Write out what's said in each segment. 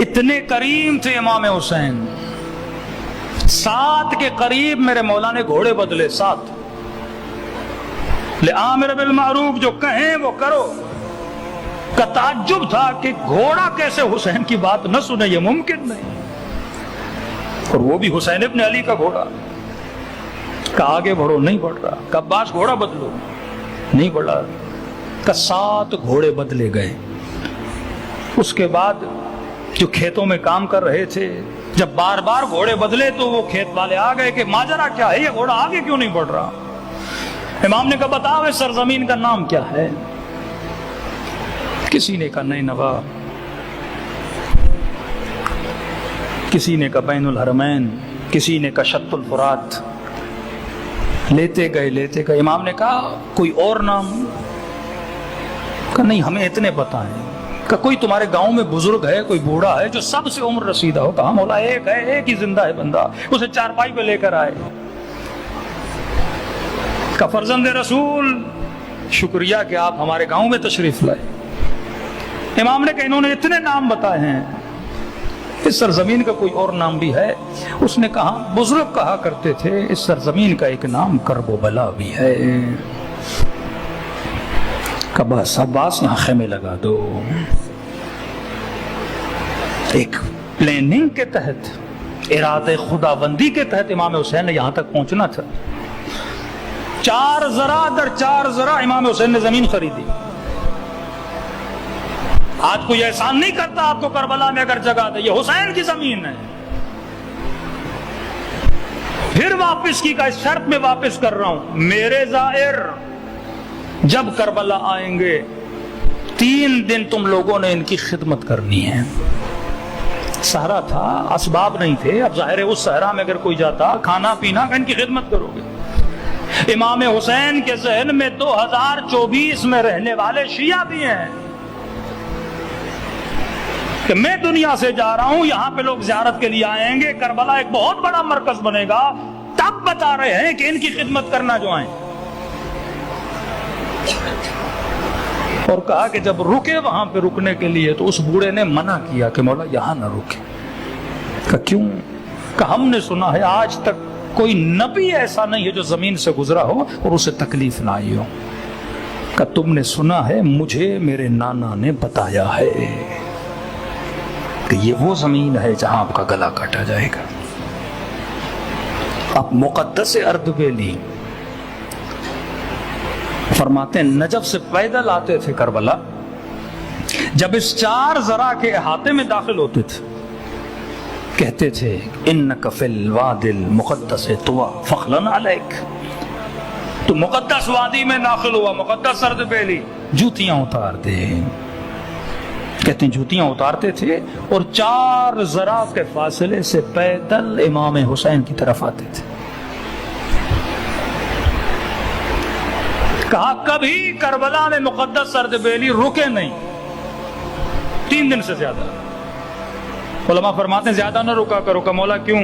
اتنے کریم تھے امام حسین، 7 کے قریب میرے مولا نے گھوڑے بدلے، 7۔ لِآمِرَ بِالْمَعْرُوف، جو کہیں وہ کرو۔ کا تعجب تھا کہ گھوڑا کیسے حسین کی بات نہ سنے، یہ ممکن نہیں، اور وہ بھی حسین ابن علی کا گھوڑا۔ کہ آگے بڑھو، نہیں بڑھ رہا۔ کہ عباس گھوڑا بدلو، نہیں بڑھا۔ کہ 7 گھوڑے بدلے گئے۔ اس کے بعد جو کھیتوں میں کام کر رہے تھے، جب بار بار گھوڑے بدلے تو وہ کھیت والے آ گئے کہ ماجرا کیا ہے، یہ گھوڑا آگے کیوں نہیں بڑھ رہا؟ امام نے کہا بتاؤ اس سرزمین کا نام کیا ہے؟ کسی نے کہا نینوا، کسی نے کہا بین الحرمین، کسی نے کہا شط الفرات۔ لیتے گئے۔ امام نے کہا کوئی اور نام؟ کہا نہیں، ہمیں اتنے پتہ ہیں۔ کہ کوئی تمہارے گاؤں میں بزرگ ہے، کوئی بوڑھا ہے جو سب سے عمر رسیدہ ہو؟ کہا مولا ایک ہے، ایک ہی زندہ ہے بندہ، اسے چارپائی پہ لے کر آئے۔ کہ فرزند رسول شکریہ کہ آپ ہمارے گاؤں میں تشریف لائے۔ امام نے کہا انہوں نے اتنے نام بتائے ہیں، اس سرزمین کا کوئی اور نام بھی ہے؟ اس نے کہا بزرگ کہا کرتے تھے اس سرزمین کا ایک نام کرب و بلا بھی ہے۔ کہ بس عباس یہاں خیمے لگا دو۔ ایک پلاننگ کے تحت، ارادہ خداوندی کے تحت امام حسین نے یہاں تک پہنچنا تھا۔ 4 ذرا در 4 ذرا امام حسین نے زمین خریدی۔ آج کوئی احسان نہیں کرتا آپ کو کربلا میں اگر جگہ دے، یہ حسین کی زمین ہے۔ پھر واپس کی کا اس شرط میں واپس کر رہا ہوں، میرے زائر جب کربلا آئیں گے 3 دن تم لوگوں نے ان کی خدمت کرنی ہے۔ صحرا تھا، اسباب نہیں تھے، اب ظاہر ہے اس صحرا میں اگر کوئی جاتا کھانا پینا کا ان کی خدمت کرو گے۔ امام حسین کے ذہن میں 2024 میں رہنے والے شیعہ بھی ہیں کہ میں دنیا سے جا رہا ہوں، یہاں پہ لوگ زیارت کے لیے آئیں گے، کربلا ایک بہت بڑا مرکز بنے گا، تب بتا رہے ہیں کہ ان کی خدمت کرنا جو آئیں۔ اور کہا کہ جب رکے وہاں پہ رکنے کے لیے تو اس بوڑھے نے منع کیا کہ مولا یہاں نہ رکے۔ کہ کیوں؟ کہ ہم نے سنا ہے آج تک کوئی نبی ایسا نہیں ہے جو زمین سے گزرا ہو اور اسے تکلیف نہ آئی ہو۔ کہ تم نے سنا ہے، مجھے میرے نانا نے بتایا ہے کہ یہ وہ زمین ہے جہاں آپ کا گلا کاٹا جائے گا۔ اب مقدس اردبیلی فرماتے ہیں نجف سے پیدل آتے تھے کربلا، جب اس 4 ذرا کے احاطے میں داخل ہوتے تھے کہتے تھے انک فی الوادی المقدس طوی فخلاً علیک، تو مقدس وادی میں داخل ہوا، مقدس اردبیلی، جوتیاں اتار دے۔ کہتے ہیں جوتیاں اتارتے تھے اور 4 ذرا کے فاصلے سے پیدل امام حسین کی طرف آتے تھے۔ کہا کبھی کربلا میں مقدس اردبیلی رکے نہیں 3 دن سے زیادہ۔ علماء فرماتے ہیں زیادہ نہ رکا کرو۔ کہ مولا کیوں؟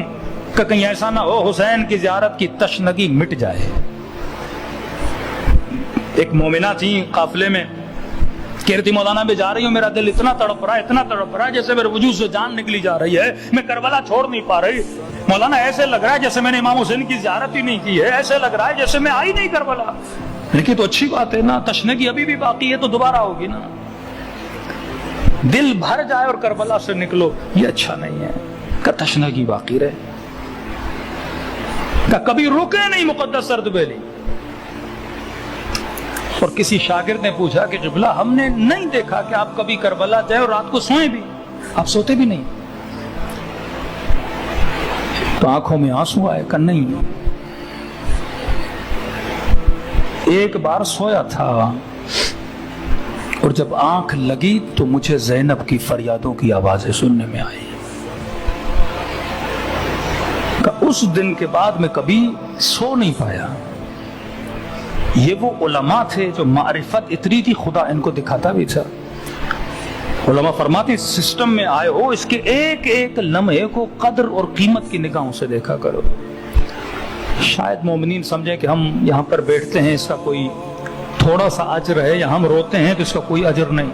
کہ کہیں ایسا نہ ہو حسین کی زیارت کی تشنگی مٹ جائے۔ ایک مومنہ تھی قافلے میں، کہتی مولانا میں جا رہی ہوں، میرا دل اتنا تڑپ رہا ہے جیسے میرے وجود سے جان نکلی جا رہی ہے، میں کربلا چھوڑ نہیں پا رہی۔ مولانا ایسے لگ رہا ہے جیسے میں نے امام حسین کی زیارت ہی نہیں کی ہے، ایسے لگ رہا ہے جیسے میں آئی نہیں کربلا۔ لیکن تو اچھی بات ہے نا، تشنگی ابھی بھی باقی ہے تو دوبارہ ہوگی نا۔ دل بھر جائے اور کربلا سے نکلو، یہ اچھا نہیں ہے کہ تشنگی باقی رہے۔ کہ کبھی رکے نہیں مقدس اردبیلی۔ اور کسی شاگرد نے پوچھا کہ قبلہ ہم نے نہیں دیکھا کہ آپ کبھی کربلا جائے اور رات کو سوئیں بھی، آپ سوتے بھی نہیں؟ تو آنکھوں میں آنسو آئے کہ نہیں، ایک بار سویا تھا اور جب آنکھ لگی تو مجھے زینب کی فریادوں کی آوازیں سننے میں آئی۔ کہ اس دن کے بعد میں کبھی سو نہیں پایا۔ یہ وہ علماء تھے جو معرفت اتنی تھی خدا ان کو دکھاتا بھی تھا۔ علماء فرماتے ہیں سسٹم میں آئے ہو، اس کے ایک ایک لمحے کو قدر اور قیمت کی نگاہوں سے دیکھا کرو۔ شاید مومنین سمجھیں کہ ہم یہاں پر بیٹھتے ہیں اس کا کوئی تھوڑا سا اجر ہے، یا ہم روتے ہیں تو اس کا کوئی اجر نہیں۔